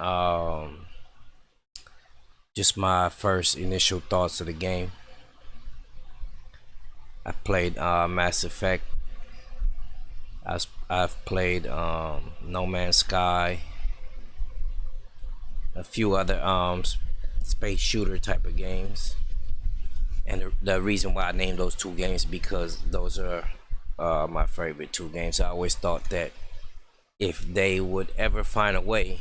Um, just my first initial thoughts of the game. I've played Mass Effect. I've played No Man's Sky, a few other space shooter type of games. And the reason why I named those two games because those are my favorite two games. I always thought that if they would ever find a way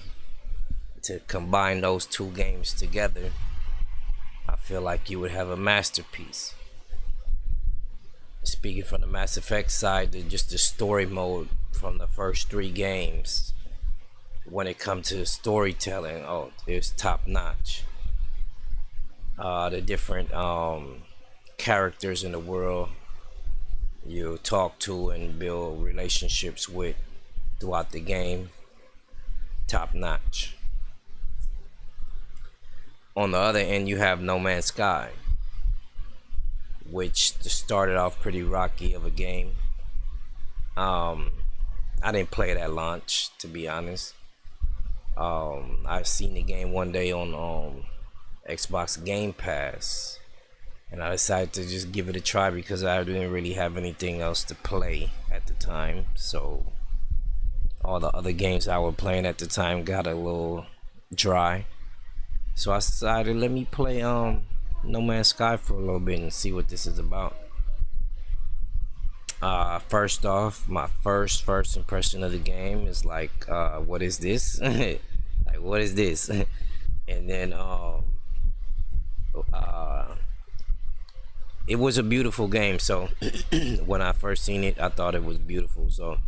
to combine those two games together, I feel like you would have a masterpiece. Speaking from the Mass Effect side, just the story mode from the first three games, when it comes to storytelling, oh, it's top notch. The different characters in the world you talk to and build relationships with throughout the game, top notch. On the other end, you have No Man's Sky, which started off pretty rocky of a game. Um, I didn't play it at launch, to be honest. I seen the game one day on Xbox Game Pass, and I decided to just give it a try because I didn't really have anything else to play at the time. So all the other games I was playing at the time got a little dry. So I decided let me play No Man's Sky for a little bit and see what this is about. First off, my first impression of the game is like, what is this? Like, what is this? And then uh, it was a beautiful game. So when I first seen it, I thought it was beautiful. So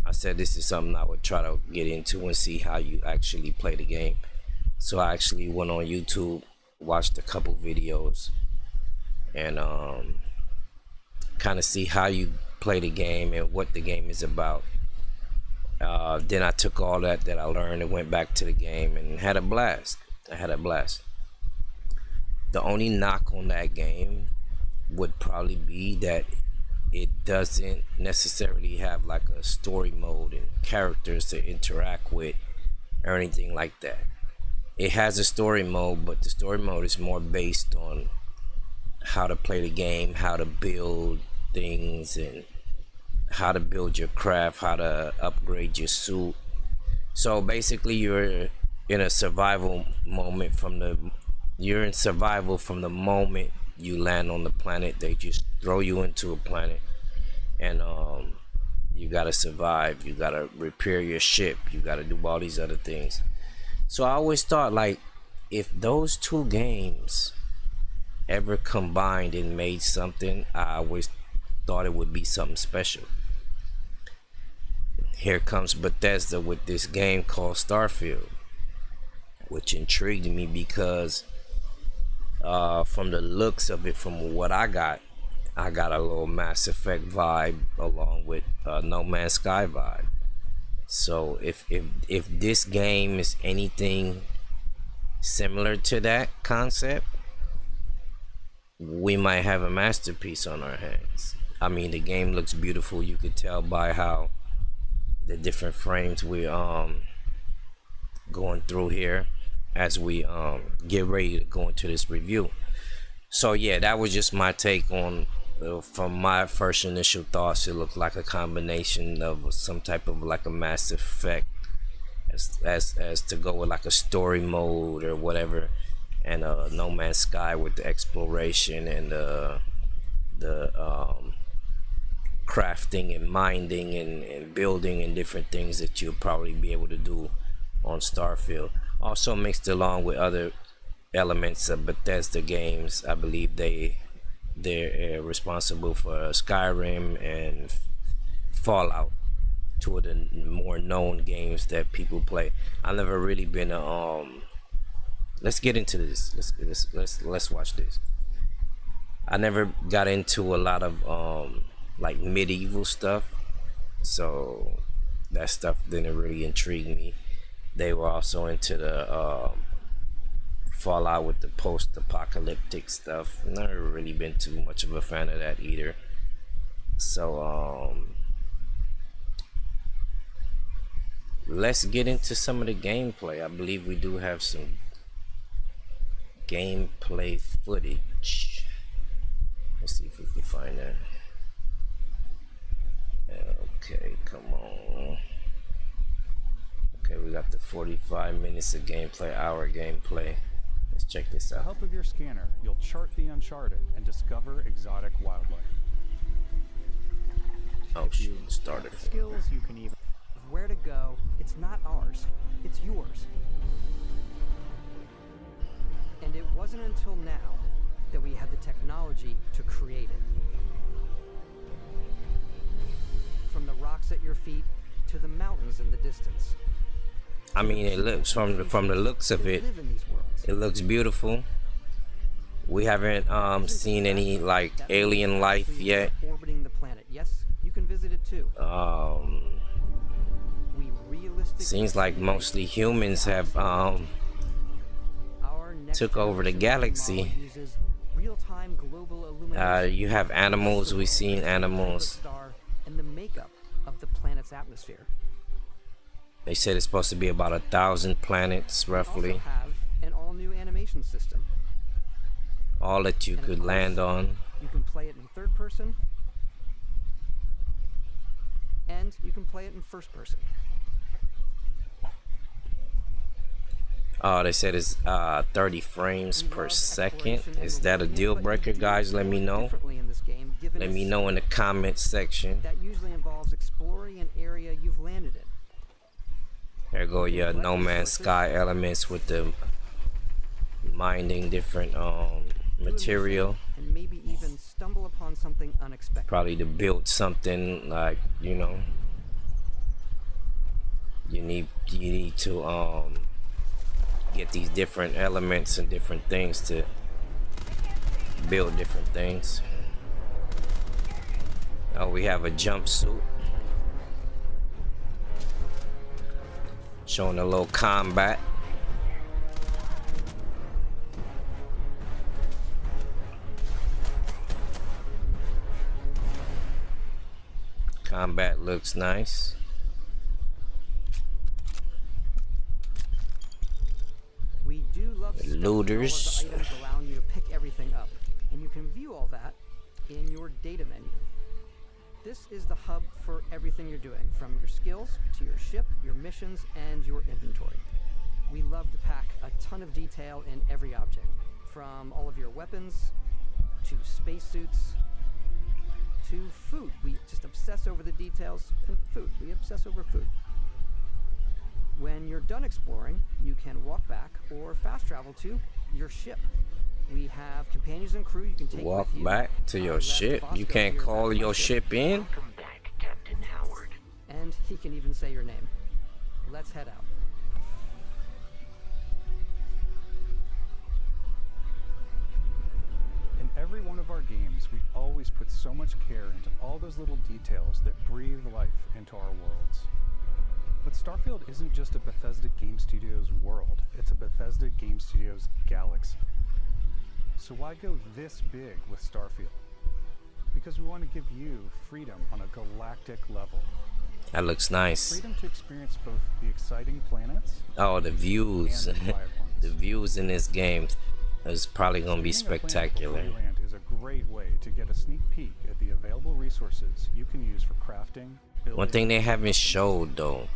I said this is something I would try to get into and see how you actually play the game. So I actually went on YouTube, watched a couple videos, and kind of see how you play the game and what the game is about. Then I took all that I learned and went back to the game and had a blast. I had a blast. The only knock on that game would probably be that it doesn't necessarily have like a story mode and characters to interact with or anything like that. It has a story mode, but the story mode is more based on how to play the game, how to build things, and how to build your craft, how to upgrade your suit. So basically, in a survival moment from the you're in survival from the moment you land on the planet. They just throw you into a planet, and you gotta survive. You gotta repair your ship. You gotta do all these other things. So I always thought, like, if those two games ever combined and made something, I always thought it would be something special. Here comes Bethesda with this game called Starfield, which intrigued me because from the looks of it, from what I got a little Mass Effect vibe along with No Man's Sky vibe. So if this game is anything similar to that concept, we might have a masterpiece on our hands. I mean, the game looks beautiful. You could tell by how the different frames we going through here as we get ready to go into this review. So yeah, that was just my take on from my first initial thoughts. It looked like a combination of some type of like a Mass Effect as to go with like a story mode or whatever, and No Man's Sky with the exploration and the crafting and mining and building and different things that you'll probably be able to do on Starfield. Also mixed along with other elements of Bethesda games. I believe they're responsible for Skyrim and Fallout, two of the more known games that people play. I've never really been a let's get into this. Let's watch this. I never got into a lot of like medieval stuff, so that stuff didn't really intrigue me. They were also into the Fallout with the post-apocalyptic stuff. Never really been too much of a fan of that either. So let's get into some of the gameplay. I believe we do have some gameplay footage. Let's see if we can find that. Okay, come on. Okay, we got the 45 minutes of gameplay, hour gameplay. Let's check this out. With the help of your scanner, you'll chart the uncharted and discover exotic wildlife. Oh shoot, started. Skills you can even where to go. It's not ours, it's yours. And it wasn't until now that we had the technology to create it. From the rocks at your feet to the mountains in the distance. I mean, it looks from the looks of it, it looks beautiful. We haven't seen any like alien life yet. Orbiting the planet. Yes, you can visit it too. Seems like mostly humans have took over the galaxy. You have animals. We've seen animals. And the makeup of the planet's atmosphere. They said it's supposed to be about 1,000 planets, roughly. We also have an all-new animation system. All that you could land on. You can play it in third person, and you can play it in first person. Oh, they said it's 30 frames per second. Is that a deal breaker, guys? Let me know. Let me know in the comment section. That usually involves exploring an area you've landed in. There go your No Man's Sky elements with the mining different material. And maybe even stumble upon something unexpected. Probably to build something like, you know, you need to get these different elements and different things to build different things. Oh, we have a jumpsuit showing a little combat. Combat looks nice. We do love looters. Items allowing you to pick everything up, and you can view all that in your data menu. This is the hub for everything you're doing, from your skills to your ship, your missions, and your inventory. We love to pack a ton of detail in every object, from all of your weapons to spacesuits to food. We just obsess over the details, and food. We obsess over food. When you're done exploring, you can walk back or fast travel to your ship. We have companions and crew you can take walk with you. Back to your ship. You can't call your ship in. Welcome back, Captain Howard. And he can even say your name. Let's head out. In every one of our games, we always put so much care into all those little details that breathe life into our worlds. But Starfield isn't just a Bethesda Game Studios world, it's a Bethesda Game Studios galaxy. So why go this big with Starfield? Because we want to give you freedom on a galactic level. That looks nice. Freedom to experience both the exciting planets. Oh, the views. And the quiet ones. The views in this game is probably gonna be spectacular. Land is a great way to get a sneak peek at the available resources you can use for crafting. One thing they haven't showed though,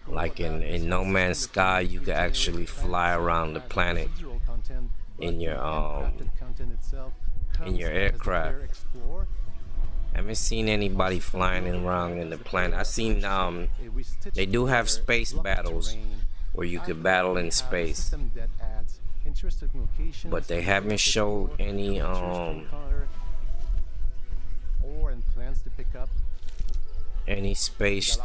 like in No Man's Sky, you can actually fly around the planet in your aircraft. I haven't seen anybody flying around in the planet. I seen they do have space battles where you could battle in space, but they haven't showed any space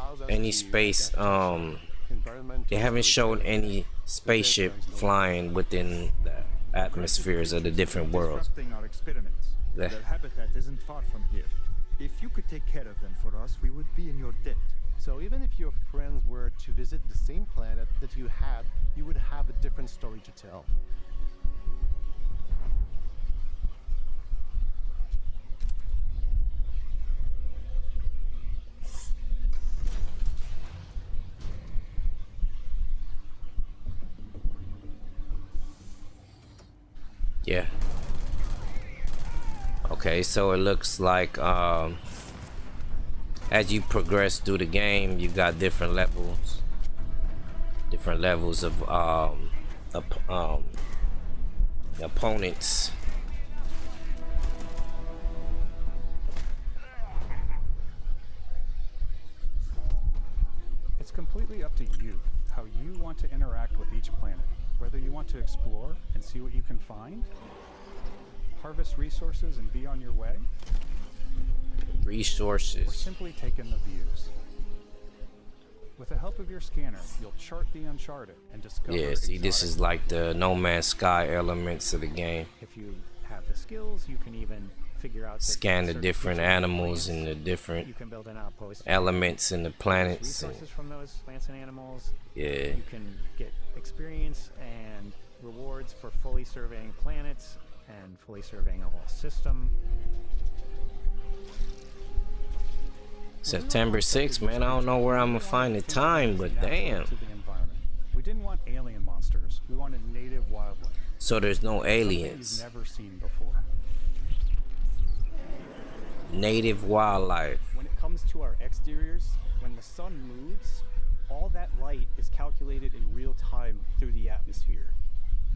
they haven't shown any spaceship flying within the atmospheres of the different worlds. Their habitat isn't far from here. If you could take care of them for us, we would be in your debt. So even if your friends were to visit the same planet that you had, you would have a different story to tell. Yeah. Okay, so it looks like as you progress through the game, you got different levels of opponents. It's completely up to you how you want to interact with each planet. Whether you want to explore and see what you can find, harvest resources and be on your way, or Resources. simply take in the views. With the help of your scanner, you'll chart the uncharted and discover. Yeah, see, this exotic is like the No Man's Sky elements of the game. If you have the skills, you can even figure out that Scan the certain different features of animals plants, and the different you can build an outpost. elements and the planets. And, Resources from those plants and animals. yeah. You can get experience and rewards for fully surveying planets and fully surveying a whole system. September 6th, man. I don't know where I'm gonna find the time, but damn. To the environment. We didn't want alien monsters. We wanted native wildlife. So there's no Something aliens. you've never seen before. Native wildlife. When it comes to our exteriors, when the sun moves, all that light is calculated in real time through the atmosphere.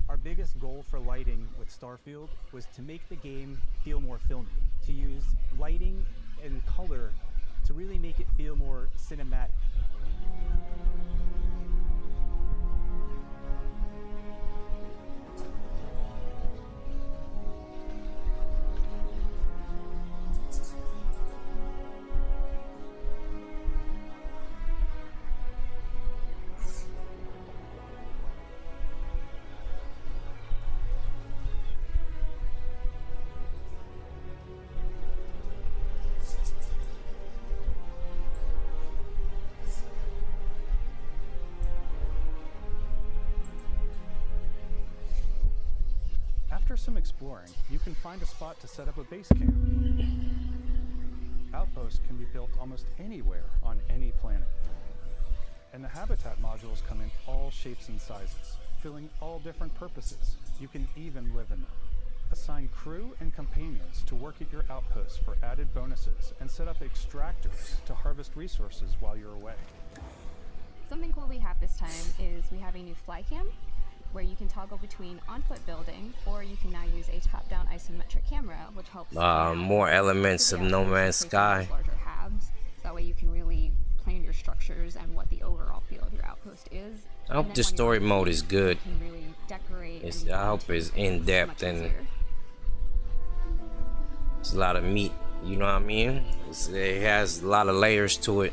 Our biggest goal for lighting with Starfield was to make the game feel more filmic, to use lighting and color to really make it feel more cinematic. After some exploring, you can find a spot to set up a base camp. Outposts can be built almost anywhere on any planet. And the habitat modules come in all shapes and sizes, filling all different purposes. You can even live in them. Assign crew and companions to work at your outposts for added bonuses, and set up extractors to harvest resources while you're away. Something cool we have this time is we have a new fly cam where you can toggle between on-foot building, or you can now use a top-down isometric camera, which helps More elements of No Man's Sky. larger halves. So that way you can really plan your structures and what the overall feel of your outpost is. I hope the story mode is good. You can really decorate. I hope it's in depth and it's a lot of meat. You know what I mean? It has a lot of layers to it.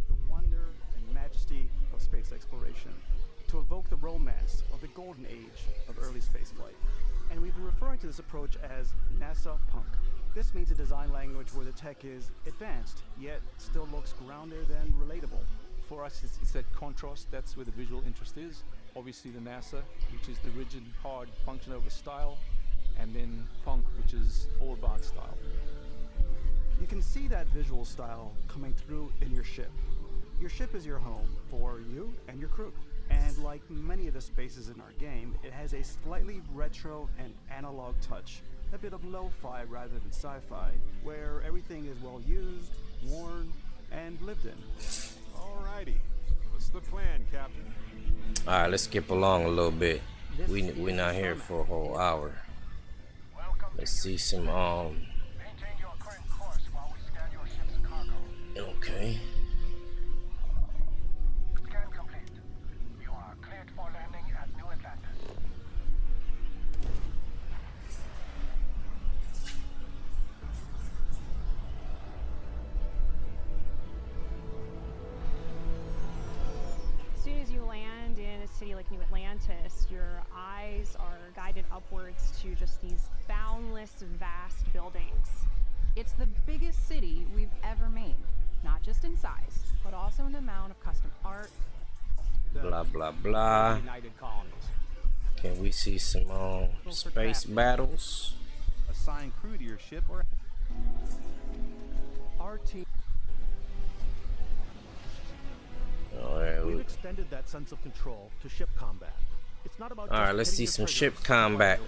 The wonder and majesty of space exploration, to evoke the romance of the golden age of early spaceflight. And we've been referring to this approach as NASA Punk. This means a design language where the tech is advanced, yet still looks grounded and relatable. For us, it's that contrast. That's where the visual interest is. Obviously the NASA, which is the rigid, hard function over style, and then Punk, which is all about style. You can see that visual style coming through in your ship. Your ship is your home for you and your crew. And like many of the spaces in our game, it has a slightly retro and analog touch. A bit of lo-fi rather than sci-fi, where everything is well used, worn, and lived in. Alrighty. What's the plan, Captain? Alright, let's skip along a little bit. We're not here for a whole hour. Let's see some Maintain your current course while we scan your ship's cargo. okay. Scan complete. You are cleared for landing at New Atlantis. As soon as you land in a city like New Atlantis, your eyes are guided upwards to just these boundless, vast buildings. It's the biggest city we've ever made, not just in size, but also in the amount of custom art. Blah blah blah. United Colonies. Can we see some space battles? Assign crew to your ship or our team. Alright, We've extended that sense of control to ship combat. It's not about alright, let's see some ship combat.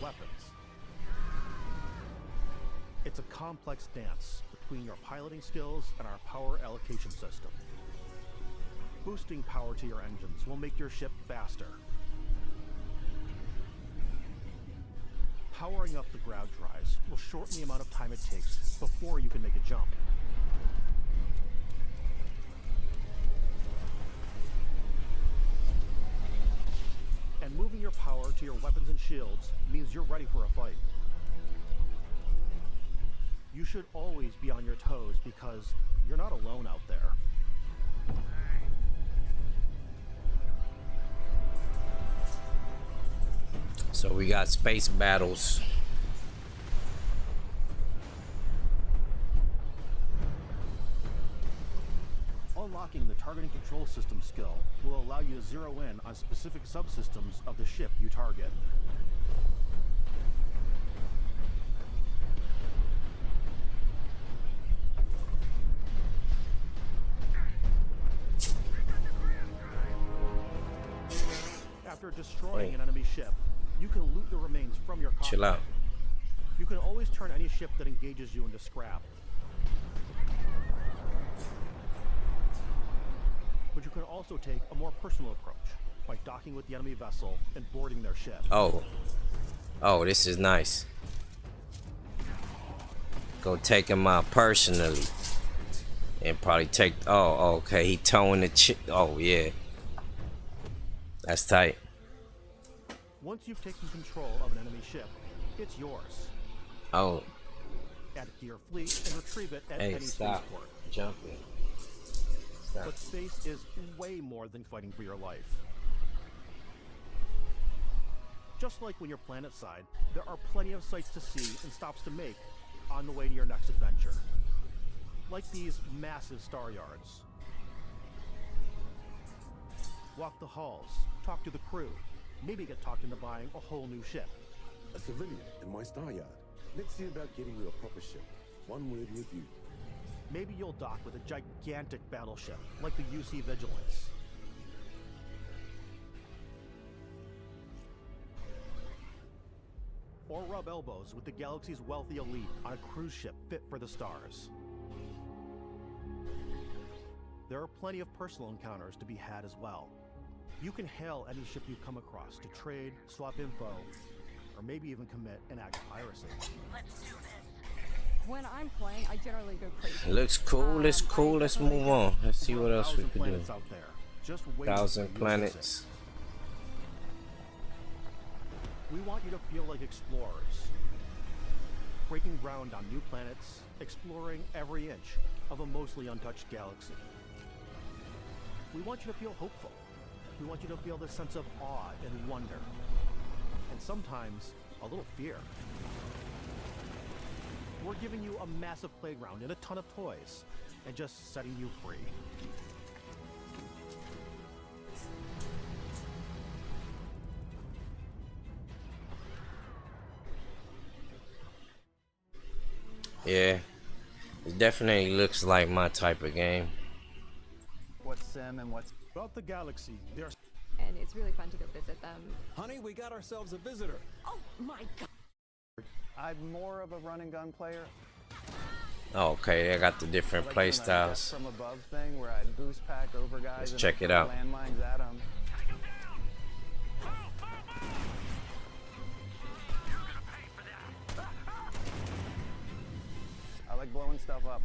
It's a complex dance between your piloting skills and our power allocation system. Boosting power to your engines will make your ship faster. Powering up the ground drives will shorten the amount of time it takes before you can make a jump. And moving your power to your weapons and shields means you're ready for a fight. You should always be on your toes because you're not alone out there. So we got space battles. Unlocking the targeting control system skill will allow you to zero in on specific subsystems of the ship you target. After destroying an enemy ship, you can loot the remains from your cockpit. Chill out. You can always turn any ship that engages you into scrap. But you can also take a more personal approach by docking with the enemy vessel and boarding their ship. Oh, this is nice. Go take him out personally. And probably take, oh, okay, he towing the oh, yeah. That's tight. Once you've taken control of an enemy ship, it's yours. Oh. Add it to your fleet and retrieve it at any spaceport. Jumping. Stop. But space is way more than fighting for your life. Just like when you're planetside, there are plenty of sights to see and stops to make on the way to your next adventure. Like these massive star yards. Walk the halls, talk to the crew, maybe get talked into buying a whole new ship. A civilian in my star yard. Let's see about getting you a proper ship. One worthy of you. Maybe you'll dock with a gigantic battleship, like the UC Vigilance. Or rub elbows with the galaxy's wealthy elite on a cruise ship fit for the stars. There are plenty of personal encounters to be had as well. You can hail any ship you come across to trade, swap info, or maybe even commit an act of piracy. Let's do this. When I'm playing, I generally go crazy. Looks cool, it's cool, let's move on. Let's see what else we could do. Out there. Just 1,000 planets. We want you to feel like explorers. Breaking ground on new planets, exploring every inch of a mostly untouched galaxy. We want you to feel hopeful. We want you to feel this sense of awe and wonder. And sometimes, a little fear. We're giving you a massive playground and a ton of toys, and just setting you free. Yeah, it definitely looks like my type of game. What's sim and what's Throughout the galaxy, there's And it's really fun to go visit them. Honey, we got ourselves a visitor. Oh my god. I'm more of a run and gun player. Oh, okay, they got the different play styles. From above thing where I boost pack over guys. Let's and check it out. Landmines at them. I like blowing stuff up.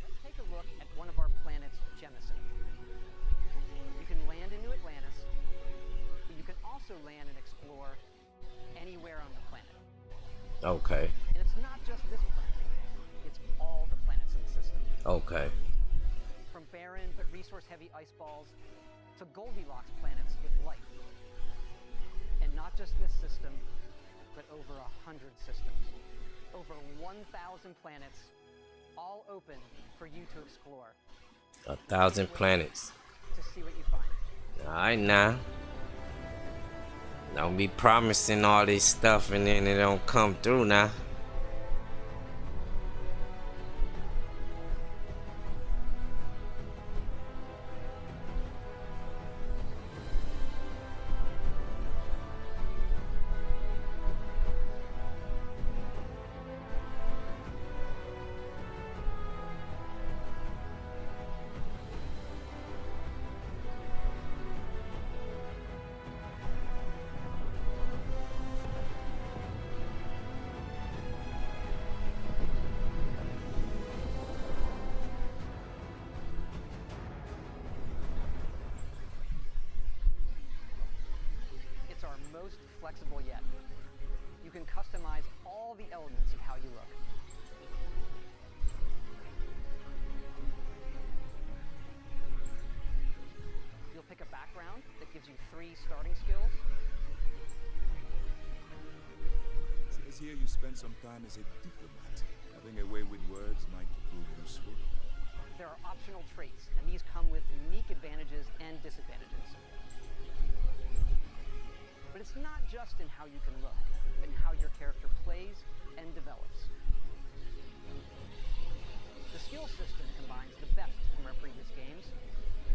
Let's take a look at one of our planets, Jemison. You can land in New Atlantis, but you can also land and explore anywhere on the planet. Okay. And it's not just this planet, it's all the planets in the system. Okay. From barren but resource-heavy ice balls to Goldilocks planets with life. And not just this system, but over 100 systems. Over 1,000 planets all open for you to explore. 1,000 planets. To see what you find. Alright now. Don't be promising all this stuff and then it don't come through now. It's our most flexible yet. You can customize all the elements of how you look. You'll pick a background that gives you 3 starting skills. Says here you spent some time as a diplomat. Having a way with words might prove useful. There are optional traits, and these come with unique advantages and disadvantages. But it's not just in how you can look, but in how your character plays and develops. The skill system combines the best from our previous games,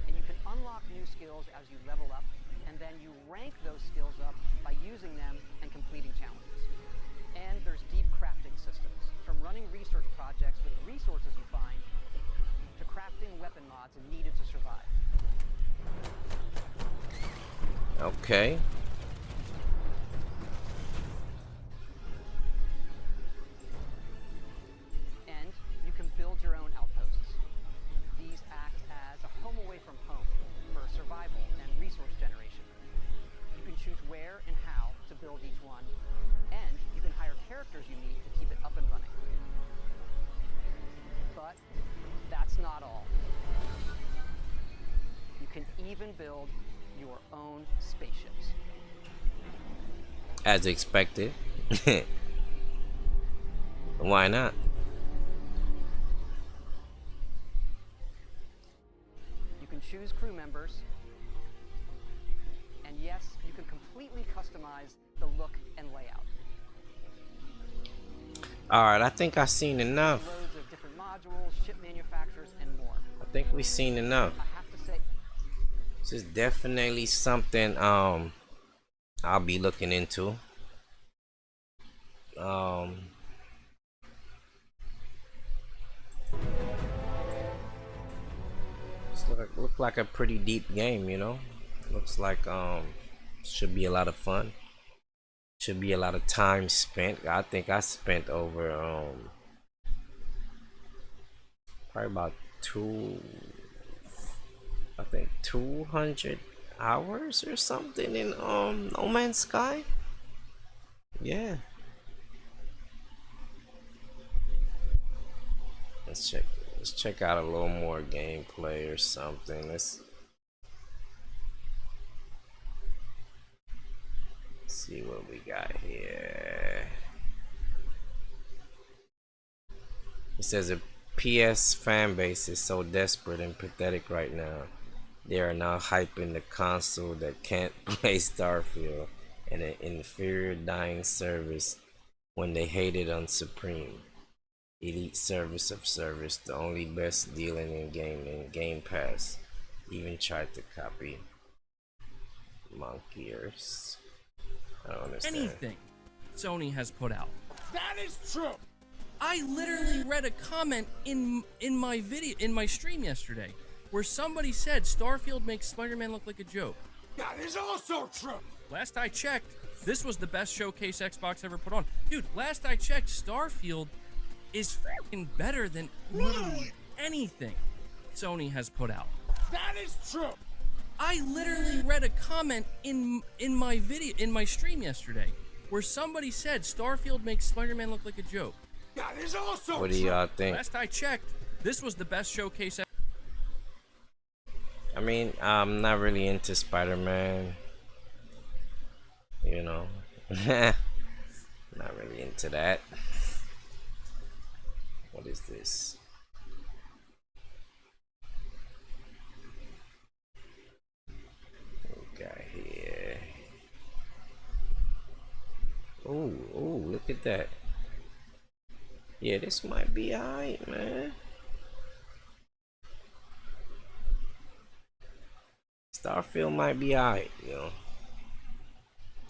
and you can unlock new skills as you level up, and then you rank those skills up by using them and completing challenges. And there's deep crafting systems, from running research projects with resources you find, to crafting weapon mods needed to survive. Okay. And you can build your own outposts. These act as a home away from home for survival and resource generation. You can choose where and how to build each one, and you can hire characters you need to keep it up and running. But that's not all. You can even build your own spaceships. As expected. Why not? You can choose crew members, and yes, you can completely customize the look and layout. Alright, I think I've seen enough. Loads of different modules, ship manufacturers, and more. I think we've seen enough. I have to say, This is definitely something I'll be looking into. Look like a pretty deep game, you know. Looks like should be a lot of fun. Should be a lot of time spent. I think I spent over probably about 200 hours or something in No Man's Sky. Yeah. Let's check out a little more gameplay or something. Let's see what we got here. It says a PS fan base is so desperate and pathetic right now. They are now hyping the console that can't play Starfield and an inferior dying service when they hate it on Supreme. Elite service of service, the only best dealing in Game Pass. Even tried to copy Monkeyers. I don't understand. Anything Sony has put out. That is true. I literally read a comment in my video, in my stream yesterday, where somebody said Starfield makes Spider-Man look like a joke. That is also true. Last I checked, this was the best showcase Xbox ever put on. Dude, last I checked, Starfield is fucking better than literally anything Sony has put out. That is true. I literally read a comment in my video, in my stream yesterday, where somebody said Starfield makes Spider-Man look like a joke. That is also What do y'all think? Last I checked, this was the best showcase. I mean, I'm not really into Spider-Man. You know, not really into that. What is this? Oh, oh, look at that. Yeah, this might be alright, man. Starfield might be alright, you know.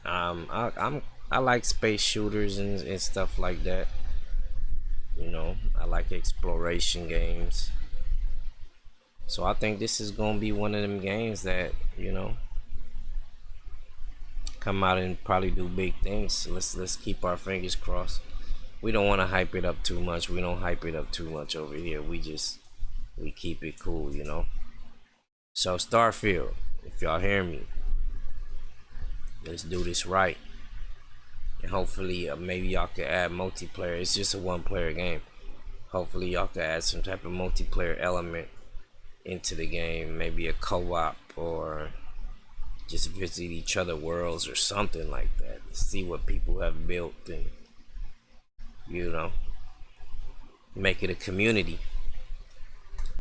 I like space shooters and stuff like that. You know, I like exploration games. So I think this is gonna be one of them games that, you know, come out and probably do big things. So let's keep our fingers crossed. We don't want to hype it up too much. We don't hype it up too much over here. We keep it cool, you know. So Starfield, if y'all hear me, let's do this right. And hopefully maybe y'all can add multiplayer. It's just a one-player game. Hopefully y'all can add some type of multiplayer element into the game. Maybe a co-op, or just visit each other worlds or something like that. See what people have built, and, you know, make it a community.